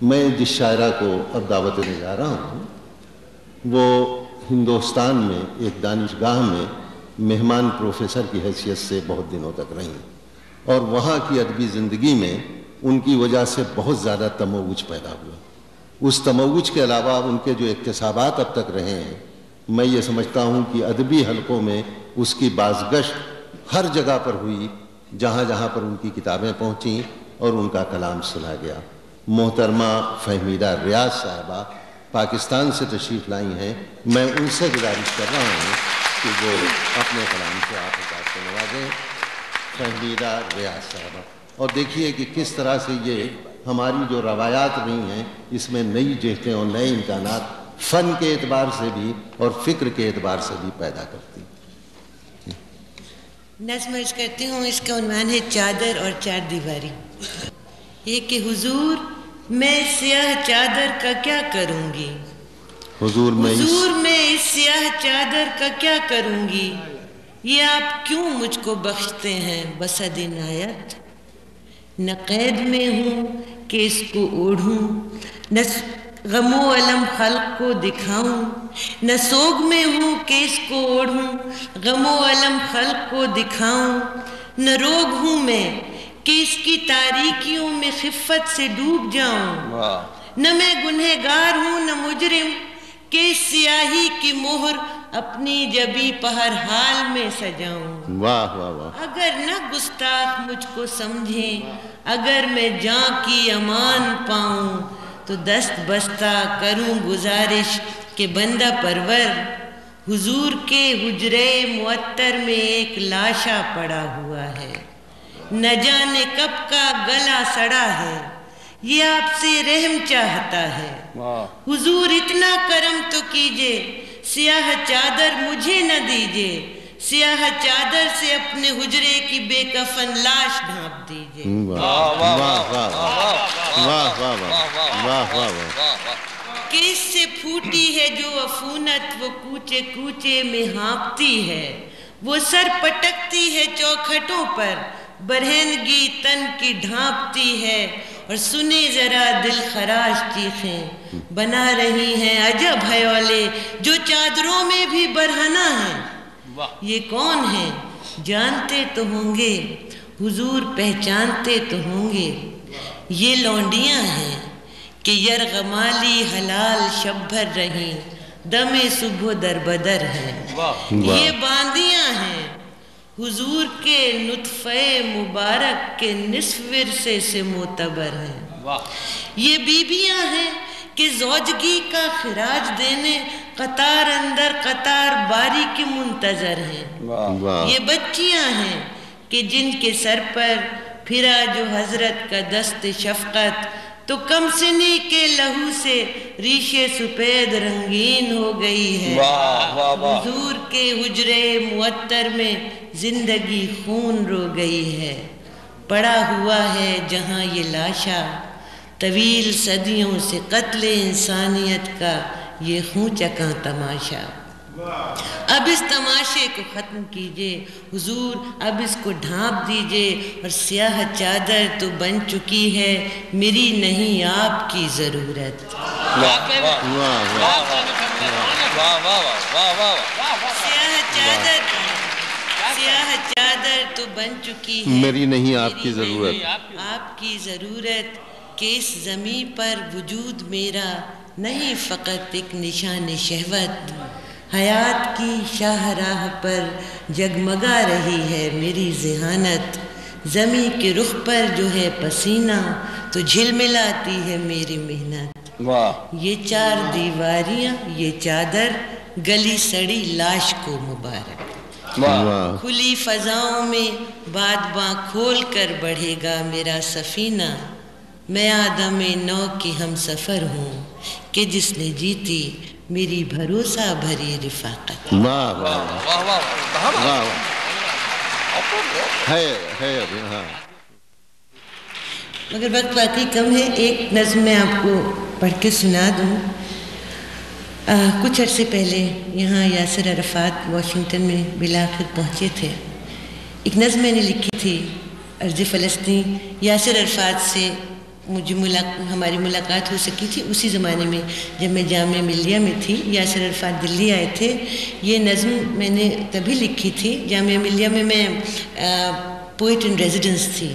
میں جس شاعرہ کو اب دعوت دینے جا رہا ہوں وہ ہندوستان میں ایک دانشگاہ میں مہمان پروفیسر کی حیثیت سے بہت دنوں تک رہیں، اور وہاں کی ادبی زندگی میں ان کی وجہ سے بہت زیادہ تموج پیدا ہوا۔ اس تموج کے علاوہ ان کے جو اکتسابات اب تک رہے ہیں، میں یہ سمجھتا ہوں کہ ادبی حلقوں میں اس کی بازگشت ہر جگہ پر ہوئی جہاں جہاں پر ان کی کتابیں پہنچیں اور ان کا کلام سنا گیا۔ محترمہ فہمیدہ ریاض صاحبہ پاکستان سے تشریف لائی ہیں، میں ان سے گزارش کر رہا ہوں کہ وہ اپنے کلام سے آپ حضرات کو نوازیں۔ فہمیدہ ریاض صاحبہ، اور دیکھیے کہ کس طرح سے یہ ہماری جو روایات رہی ہیں اس میں نئی جہتیں اور نئے امکانات فن کے اعتبار سے بھی اور فکر کے اعتبار سے بھی پیدا کرتی۔ نظم عرض کرتی ہوں، اس کا عنوان ہے چادر اور چار دیواری۔ یہ کہ حضور میں سیاہ چادر کا کیا کروں گی، حضور میں اس سیاہ چادر کا کیا کروں گی، یہ آپ کیوں مجھ کو بخشتے ہیں بسد عنایت۔ نہ قید میں ہوں کہ اس کو اوڑھوں، نہ غم و الم خلق کو دکھاؤں، نہ سوگ میں ہوں کہ اس کو اوڑھوں، غم و الم خلق کو دکھاؤں، نہ روگ ہوں میں کہ اس کی تاریکیوں میں خفت سے ڈوب جاؤں، نہ میں گنہگار ہوں نہ مجرم کہ اس سیاہی کی مہر اپنی جبی پہر حال میں سجاؤں۔ واہ واہ واہ۔ اگر نہ گستاخ مجھ کو سمجھیں، اگر میں جاں کی امان پاؤں، تو دست بستہ کروں گزارش کہ بندہ پرور حضور کے حجرے معطر میں ایک لاشا پڑا ہوا ہے، نہ جانے کب کا گلا سڑا ہے، یہ آپ سے رحم چاہتا ہے۔ حضور اتنا کرم تو کیجئے، سیاہ چادر مجھے نہ دیجئے، سیاہ چادر سے اپنے حجرے کی بے کفن لاش ڈھانپ دیجئے۔ کہ اس سے پھوٹی ہے جو عفونت، وہ کوچے کوچے میں ہانپتی ہے، وہ سر پٹکتی ہے چوکھٹوں پر، برہنگی تن کی ڈھانپتی ہے، اور سنے ذرا دل خراش چیخیں بنا رہی ہیں عجب حیولے جو چادروں میں بھی برہنہ ہیں۔ یہ کون ہیں جانتے تو ہوں گے حضور، پہچانتے تو ہوں گے، یہ لونڈیاں ہیں کہ یرغمالی حلال شب بھر رہیں، دم صبح در بدر ہیں۔ یہ باندیاں ہیں حضور کے نطفے مبارک کے نصف ورثے سے معتبر ہیں۔ یہ بیبیاں ہیں کہ زوجگی کا خراج دینے قطار اندر قطار باری کے منتظر ہیں۔ یہ بچیاں ہیں کہ جن کے سر پر پھرا جو حضرت کا دست شفقت، تو کم سنی کے لہو سے ریش سپید رنگین ہو گئی ہے۔ حضور کے حجرے معطر میں زندگی خون رو گئی ہے، پڑا ہوا ہے جہاں یہ لاشا، طویل صدیوں سے قتل انسانیت کا یہ خون چکاں تماشا۔ اب اس تماشے کو ختم کیجئے حضور، اب اس کو ڈھانپ دیجئے، اور سیاہ چادر تو بن چکی ہے، میری نہیں آپ کی ضرورت۔ سیاہ چادر تو بن چکی ہے، میری نہیں آپ کی ضرورت، آپ کی ضرورت، کہ اس زمین پر وجود میرا نہیں فقط ایک نشان شہوت، حیات کی شاہراہ پر جگمگا رہی ہے میری ذہانت، زمین کے رخ پر جو ہے پسینہ تو جھلملاتی ہے میری محنت۔ یہ چار دیواریاں، یہ چادر، گلی سڑی لاش کو مبارک۔ کھلی فضاؤں میں باد باں کھول کر بڑھے گا میرا سفینہ، میں آدم نو کی ہم سفر ہوں کہ جس نے جیتی میری بھروسہ بھری رفاقت۔ مگر وقت واقعی کم ہے، ایک نظم میں آپ کو پڑھ کے سنا دوں۔ کچھ عرصے پہلے یہاں یاسر عرفات واشنگٹن میں بالآخر پہنچے تھے، ایک نظم میں نے لکھی تھی، عرض فلسطین، یاسر عرفات سے مجھے ہماری ملاقات ہو سکی تھی اسی زمانے میں جب میں جامعہ ملیہ میں تھی. یاسر عرفات دلی آئے تھے. یہ نظم میں نے تبھی لکھی تھی. جامعہ ملیہ میں پوئٹ ان ریزیڈنس تھی،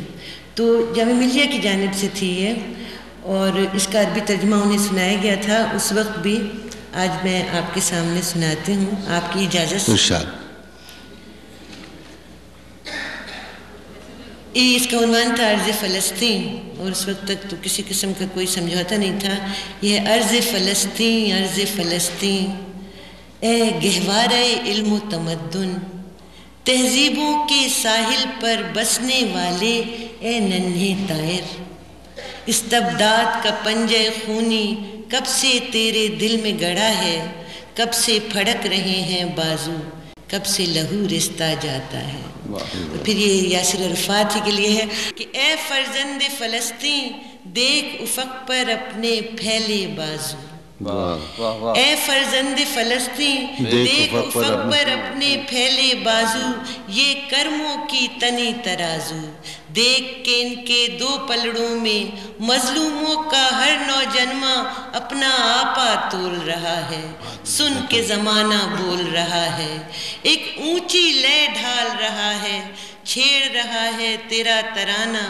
تو جامعہ ملیہ کی جانب سے تھی یہ، اور اس کا عربی ترجمہ انہیں سنایا گیا تھا اس وقت بھی. آج میں آپ کے سامنے سناتی ہوں آپ کی اجازت سے. اس کا عنوان تھا عرض فلسطین، اور اس وقت تک تو کسی قسم کا کوئی سمجھوتا نہیں تھا. یہ عرض فلسطین، عرض فلسطین، اے گہوارہ علم و تمدن، تہذیبوں کے ساحل پر بسنے والے اے ننھے طائر، استبداد کا پنجہ خونی کب سے تیرے دل میں گڑا ہے، کب سے پھڑک رہے ہیں بازو، کب سے لہو رستا جاتا ہے. پھر یہ یاسر عرفات ہی کے لیے ہے کہ اے فرزند فلسطین دیکھ افق پر اپنے پھیلے بازو. اے فرزند فلسطین دیکھ افق پر اپنے پھیلے بازو، یہ کرموں کی تنی ترازو، دیکھ کے ان کے دو پلڑوں میں مظلوموں کا ہر نوجنما اپنا آپا تول رہا ہے. سن کے زمانہ بول رہا ہے، ایک اونچی لے ڈھال رہا ہے، چھیڑ رہا ہے تیرا ترانہ،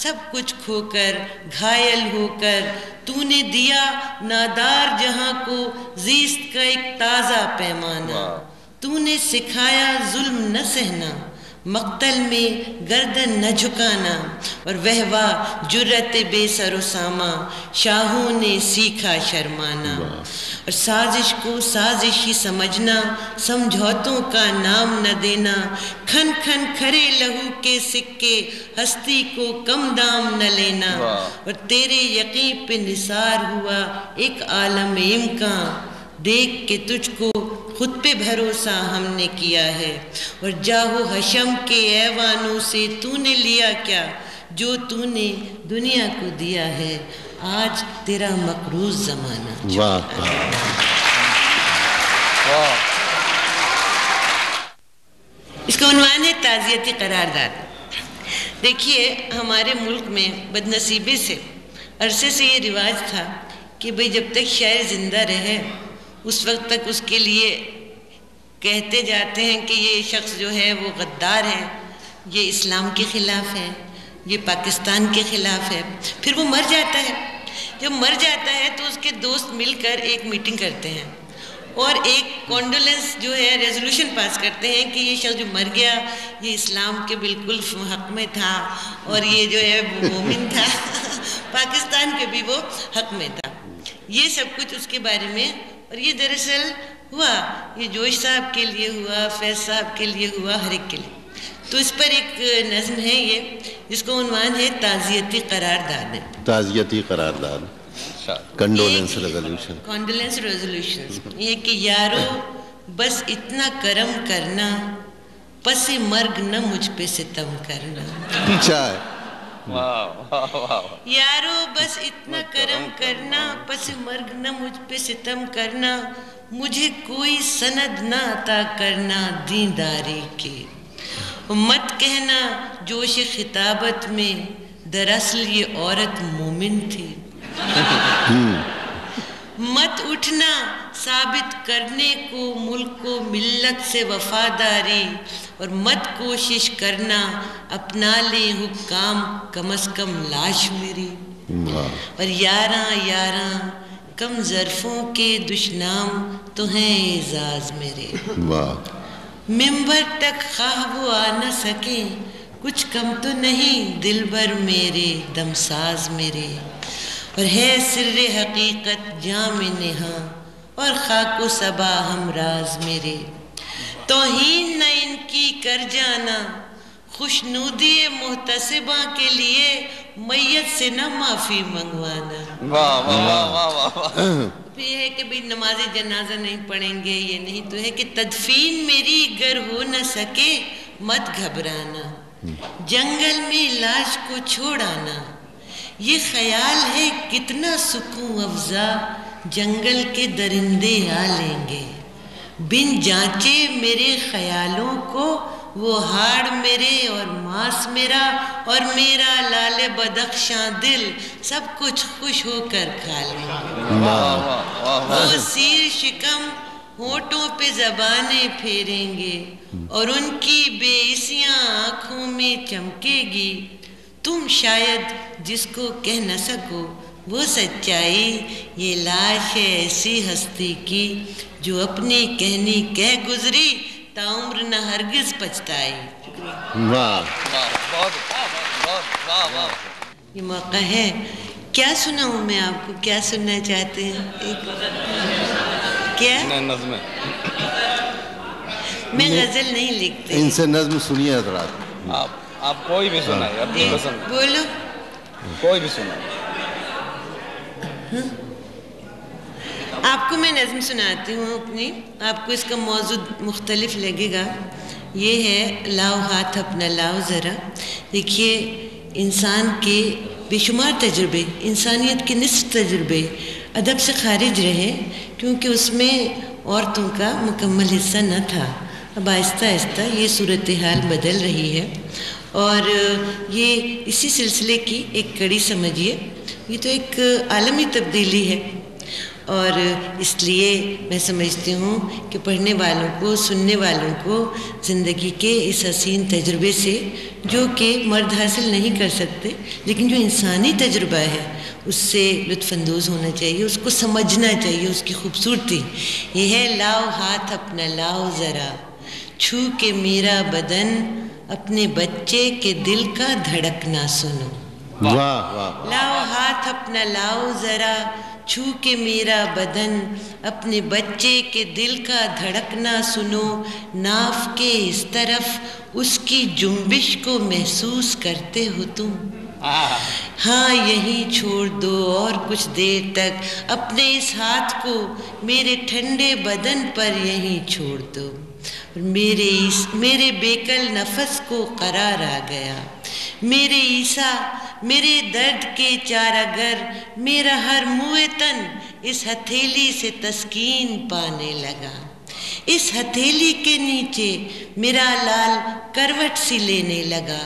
سب کچھ کھو کر گھائل ہو کر تو نے دیا نادار جہاں کو زیست کا ایک تازہ پیمانہ. تو نے سکھایا ظلم نہ سہنا، مقتل میں گردن نہ جھکانا، اور وہوا جرت بے سر و ساما شاہوں نے سیکھا شرمانا. اور سازش کو سازش ہی سمجھنا، سمجھوتوں کا نام نہ دینا، کھن کھن کھرے لہو کے سکے ہستی کو کم دام نہ لینا. اور تیرے یقین پہ نثار ہوا ایک عالم امکان، دیکھ کے تجھ کو خود پہ بھروسہ ہم نے کیا ہے. اور جاہو حشم کے ایوانوں سے تو نے لیا کیا، جو تو نے دنیا کو دیا ہے آج تیرا مقروض زمانہ. واہ. اس کا عنوان ہے تعزیتی قرارداد. دیکھیے ہمارے ملک میں بدنصیبی سے عرصے سے یہ رواج تھا کہ بھئی جب تک شاعر زندہ رہے اس وقت تک اس کے لیے کہتے جاتے ہیں کہ یہ شخص جو ہے وہ غدار ہے، یہ اسلام کے خلاف ہے، یہ پاکستان کے خلاف ہے. پھر وہ مر جاتا ہے. جب مر جاتا ہے تو اس کے دوست مل کر ایک میٹنگ کرتے ہیں اور ایک کانڈولنس جو ہے ریزولوشن پاس کرتے ہیں کہ یہ شخص جو مر گیا یہ اسلام کے بالکل حق میں تھا، اور یہ جو ہے وہ مومن تھا، پاکستان کے بھی وہ حق میں تھا. یہ سب کچھ اس کے بارے میں. اور یہ دراصل ہوا، یہ جوش صاحب کے لیے ہوا، فیض صاحب کے لیے ہوا، ہر ایک کے لیے. تو اس پر ایک نظم ہے یہ جس کو عنوان ہے تعزیتی قرارداد. تعزیتی قرارداد، کنڈولنس ریزولوشن. کنڈولنس ریزولوشن یہ کہ یارو بس اتنا کرم کرنا، پس مرگ نہ مجھ پہ ستم کرنا. پیچھا ہے. یارو بس اتنا کرم کرنا، پس مرگ نہ مجھ پہ ستم کرنا، مجھے کوئی سند نہ عطا کرنا دینداری کی. مت کہنا جوش خطابت میں دراصل یہ عورت مومن تھی. مت اٹھنا ثابت کرنے کو ملک و ملت سے وفاداری، اور مت کوشش کرنا اپنا لے حکام کم از کم لاش میری. اور یاراں یاراں کم ظرفوں کے دشنام تو ہیں اعزاز میرے. ممبر تک خواہ وہ آ نہ سکیں، کچھ کم تو نہیں دلبر میرے دمساز میرے. اور ہے سر حقیقت جام نہاں، اور خاک و صبا ہم راز میرے. توہین نہ ان کی کر جانا، خوشنودی محتسباں کے لیے میت سے نہ معافی منگوانا. واہ واہ واہ واہ. یہ ہے کہ بھئی نماز جنازہ نہیں پڑھیں گے، یہ نہیں تو ہے کہ تدفین میری گر ہو نہ سکے مت گھبرانا، جنگل میں لاش کو چھوڑ آنا. یہ خیال ہے کتنا سکون افزا، جنگل کے درندے آ لیں گے، بن جانچے میرے خیالوں کو وہ ہاڑ میرے اور ماس میرا اور میرا لال بدخشاں دل سب کچھ خوش ہو کر کھا لیں۔ وہ سیر شکم ہونٹوں پہ زبانیں پھیریں گے اور ان کی بے عیسیاں آنکھوں میں چمکے گی۔ تم شاید جس کو کہہ نہ سکو وہ سچائی، یہ لاش ہے ایسی ہستی کی جو اپنی کہنی کہہ گزری تاعمر نہ ہرگز پچھتائی۔ یہ موقع ہے، کیا سناؤں میں آپ کو؟ کیا سننا چاہتے ہیں؟ کیا میں غزل نہیں لکھتی، ان سے نظم سنیے حضرات۔ آپ کوئی بھی سنائے، اپنی پسند بولو، کوئی بھی سنائے۔ آپ کو میں نظم سناتی ہوں اپنی، آپ کو اس کا موضوع مختلف لگے گا۔ یہ ہے لاؤ ہاتھ اپنا لاؤ ذرا۔ دیکھیے، انسان کے بے شمار تجربے، انسانیت کے نصف تجربے ادب سے خارج رہے، کیونکہ اس میں عورتوں کا مکمل حصہ نہ تھا۔ اب آہستہ آہستہ یہ صورتحال بدل رہی ہے، اور یہ اسی سلسلے کی ایک کڑی سمجھیے۔ یہ تو ایک عالمی تبدیلی ہے، اور اس لیے میں سمجھتی ہوں کہ پڑھنے والوں کو، سننے والوں کو زندگی کے اس حسین تجربے سے، جو کہ مرد حاصل نہیں کر سکتے لیکن جو انسانی تجربہ ہے، اس سے لطف اندوز ہونا چاہیے، اس کو سمجھنا چاہیے، اس کی خوبصورتی۔ یہ ہے لاؤ ہاتھ اپنا لاؤ ذرا، چھو کے میرا بدن اپنے بچے کے دل کا دھڑکنا سنو۔ واہ واہ، لاؤ ہاتھ اپنا لاؤ ذرا، چھو کے میرا بدن اپنے بچے کے دل کا دھڑکنا سنو۔ ناف کے اس طرف اس کی جنبش کو محسوس کرتے ہو تم؟ ہاں یہیں چھوڑ دو اور کچھ دیر تک اپنے اس ہاتھ کو میرے ٹھنڈے بدن پر یہیں چھوڑ دو۔ میرے بیکل نفس کو قرار آ گیا، میرے عیسیٰ، میرے درد کے چارگر، میرا ہر موئے تن اس ہتھیلی سے تسکین پانے لگا۔ اس ہتھیلی کے نیچے میرا لال کروٹ سی لینے لگا۔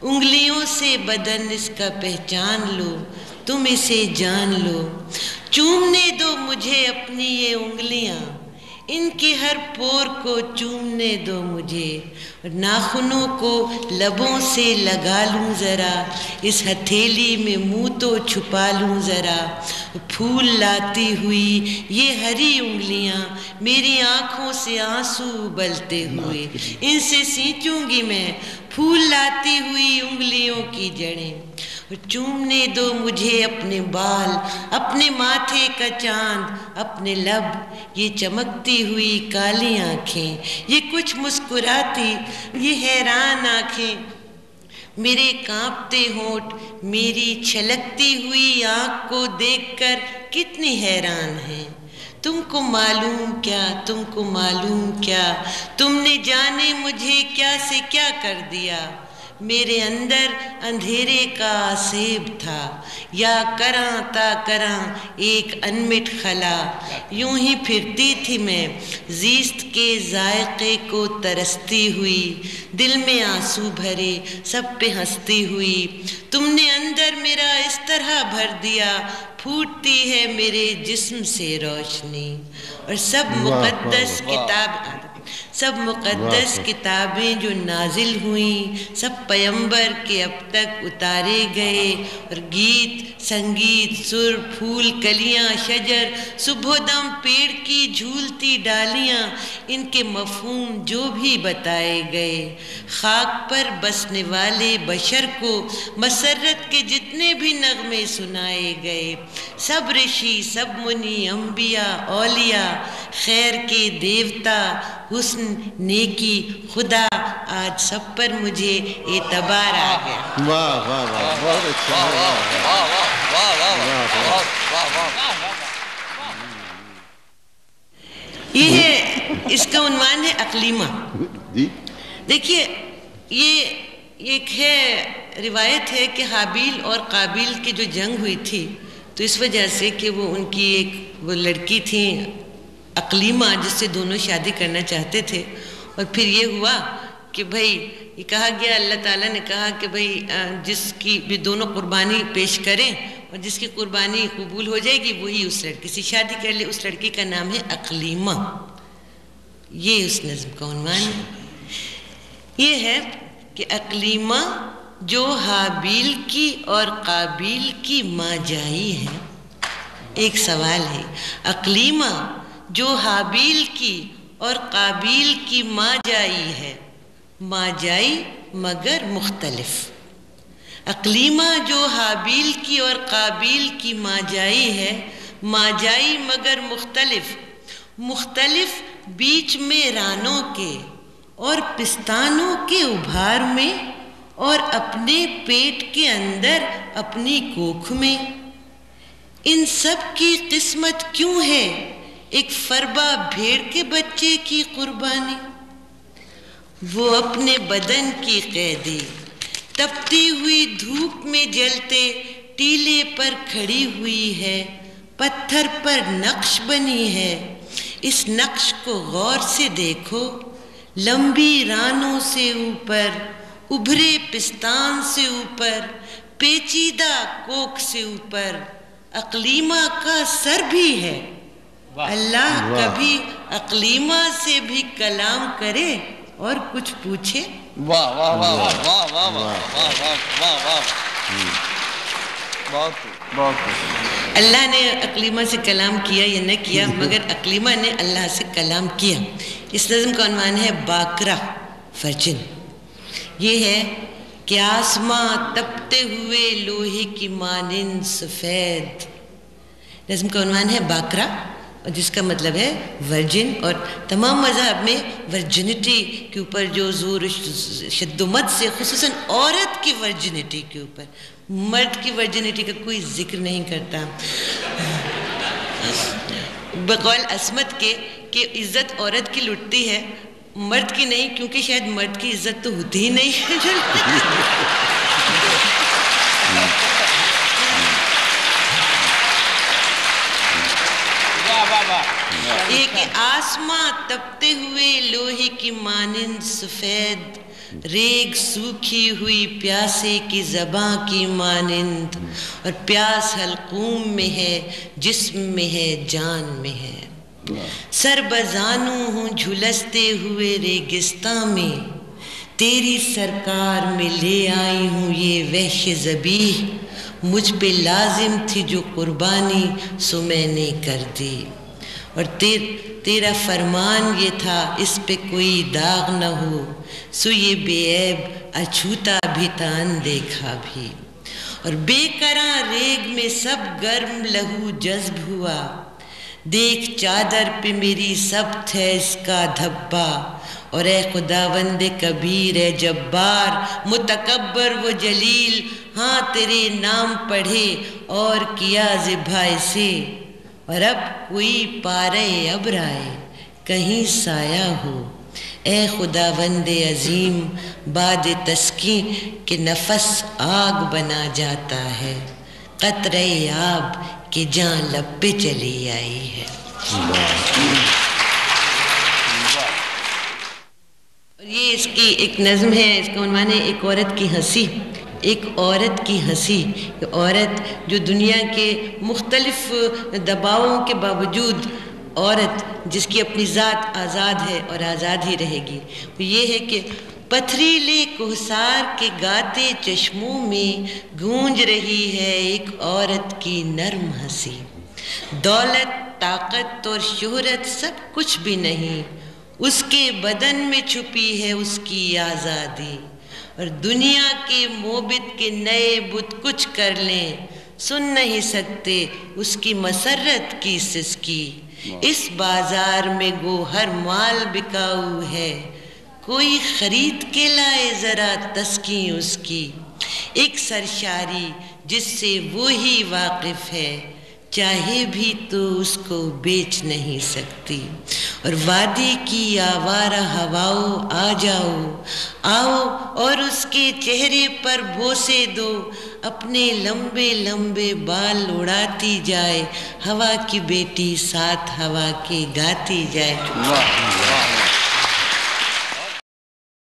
انگلیوں سے بدن اس کا پہچان لو، تم اسے جان لو۔ چومنے دو مجھے اپنی یہ انگلیاں، ان کی ہر پور کو چومنے دو مجھے، اور ناخنوں کو لبوں سے لگا لوں ذرا، اس ہتھیلی میں منہ تو چھپا لوں ذرا۔ پھول لاتی ہوئی یہ ہری انگلیاں میری آنکھوں سے آنسو ابلتے ہوئے، ان سے سینچوں گی میں پھول لاتی ہوئی انگلیوں کی جڑیں۔ چومنے دو مجھے اپنے بال، اپنے ماتھے کا چاند، اپنے لب، یہ چمکتی ہوئی کالی آنکھیں، یہ کچھ مسکراتی یہ حیران آنکھیں، میرے کانپتے ہونٹ میری چھلکتی ہوئی آنکھ کو دیکھ کر کتنی حیران ہیں۔ تم کو معلوم کیا، تم کو معلوم کیا، تم نے جانے مجھے کیا سے کیا کر دیا۔ میرے اندر اندھیرے کا آسیب تھا، یا کراں تا کراں ایک انمٹ خلا، یوں ہی پھرتی تھی میں زیست کے ذائقے کو ترستی ہوئی، دل میں آنسو بھرے سب پہ ہنستی ہوئی۔ تم نے اندر میرا اس طرح بھر دیا، پھوٹتی ہے میرے جسم سے روشنی، اور سب مقدس کتابیں جو نازل ہوئیں، سب پیمبر کے اب تک اتارے گئے، اور گیت، سنگیت، سر، پھول، کلیاں، شجر، صبح و دم، پیڑ کی جھولتی ڈالیاں، ان کے مفہوم جو بھی بتائے گئے، خاک پر بسنے والے بشر کو مسرت کے جتنے بھی نغمے سنائے گئے، سب رشی، سب منی، انبیاء، اولیاء، خیر کے دیوتا، حسن، نیکی، خدا، آج سب پر مجھے اعتبار آ گیا۔ واہ واہ واہ، بہت اچھا، یہ ہے، اس کا عنوان ہے اقلیمہ۔ جی دیکھیے، یہ ایک ہے روایت ہے کہ حابیل اور قابیل کی جو جنگ ہوئی تھی، تو اس وجہ سے کہ وہ ان کی ایک وہ لڑکی تھی اقلیمہ، جس سے دونوں شادی کرنا چاہتے تھے، اور پھر یہ ہوا کہ بھائی یہ کہا گیا، اللہ تعالیٰ نے کہا کہ بھائی جس کی بھی دونوں قربانی پیش کریں اور جس کی قربانی قبول ہو جائے گی وہی اس لڑکی سے شادی کر لے. اس لڑکی کا نام ہے اقلیمہ. یہ اس نظم کا عنوان ہے. یہ ہے کہ اقلیمہ جو حابیل کی اور قابیل کی ماں جائی ہے. ایک سوال ہے، اقلیمہ جو حابیل کی اور قابیل کی ماں جائی ہے، ماں جائی مگر مختلف. اقلیمہ جو حابیل کی اور قابیل کی ماں جائی ہے، ماں جائی مگر مختلف. مختلف بیچ میں رانوں کے اور پستانوں کے ابھار میں، اور اپنے پیٹ کے اندر اپنی کوکھ میں. ان سب کی قسمت کیوں ہے ایک فربا بھیڑ کے بچے کی قربانی. وہ اپنے بدن کی قیدی تپتی ہوئی دھوپ میں جلتے ٹیلے پر کھڑی ہوئی ہے، پتھر پر نقش بنی ہے. اس نقش کو غور سے دیکھو، لمبی رانوں سے اوپر، ابھرے پستان سے اوپر، پیچیدہ کوکھ سے اوپر اقلیمہ کا سر بھی ہے. اللہ کبھی اقلیمہ سے بھی کلام کرے اور کچھ پوچھے. واہ واہ واہ واہ واہ واہ واہ واہ واہ. بہت اللہ نے اقلیمہ سے کلام کیا یا نہ کیا، مگر اقلیمہ نے اللہ سے کلام کیا. اس نظم کا عنوان ہے باقرہ فرجن. یہ ہے کہ آسماں تپتے ہوئے لوہے کی مانند سفید. نظم کا عنوان ہے باقرہ، اور جس کا مطلب ہے ورجن. اور تمام مذہب میں ورجنٹی کے اوپر جو زور شد و مد سے، خصوصاً عورت کی ورجنٹی کے اوپر، مرد کی ورجنٹی کا کوئی ذکر نہیں کرتا. بقول عصمت کے کہ عزت عورت کی لٹتی ہے، مرد کی نہیں، کیونکہ شاید مرد کی عزت تو ہوتی ہی نہیں ہے. یہ کہ آسماں تپتے ہوئے لوہے کی مانند سفید، ریگ سوکھی ہوئی پیاسے کی زباں کی مانند، اور پیاس حلقوم میں ہے، جسم میں ہے، جان میں ہے. سر بزانوں ہوں جھلستے ہوئے ریگستاں میں، تیری سرکار میں لے آئی ہوں یہ وحش ذبیح. مجھ پہ لازم تھی جو قربانی سو میں نے کر دی، اور تیرا فرمان یہ تھا اس پہ کوئی داغ نہ ہو، سو یہ بے عیب اچھوتا بھی تھا اندیکھا بھی. اور بے کراں ریگ میں سب گرم لہو جذب ہوا، دیکھ چادر پہ میری سبت ہے اس کا دھبا. اور اے خداوند کبیر، اے جبار متکبر و جلیل، ہاں تیرے نام پڑھے اور کیا ذبح سے. اور اب کوئی پارے ابر آئے کہیں سایہ ہو، اے خداوند عظیم باد تسکین کہ نفس آگ بنا جاتا ہے، قطرے آب کہ جان لب پہ چلی آئی ہے. اور یہ اس کی ایک نظم ہے، اس کا عنوان ہے ایک عورت کی ہنسی. ایک عورت کی ہنسی. عورت جو دنیا کے مختلف دباؤں کے باوجود، عورت جس کی اپنی ذات آزاد ہے اور آزاد ہی رہے گی. یہ ہے کہ پتھریلے کوہسار کے گاتے چشموں میں گونج رہی ہے ایک عورت کی نرم ہنسی. دولت، طاقت اور شہرت سب کچھ بھی نہیں، اس کے بدن میں چھپی ہے اس کی آزادی. اور دنیا کے موبد کے نئے بت کچھ کر لیں، سن نہیں سکتے اس کی مسرت کی سسکی. اس بازار میں گو ہر مال بکاؤ ہے، کوئی خرید کے لائے ذرا تسکیں اس کی. ایک سرشاری جس سے وہی واقف ہے، چاہے بھی تو اس کو بیچ نہیں سکتی. اور وادی کی آوارہ ہواؤ آ جاؤ، آؤ اور اس کے چہرے پر بوسے دو، اپنے لمبے لمبے بال اڑاتی جائے، ہوا کی بیٹی ساتھ ہوا کے گاتی جائے.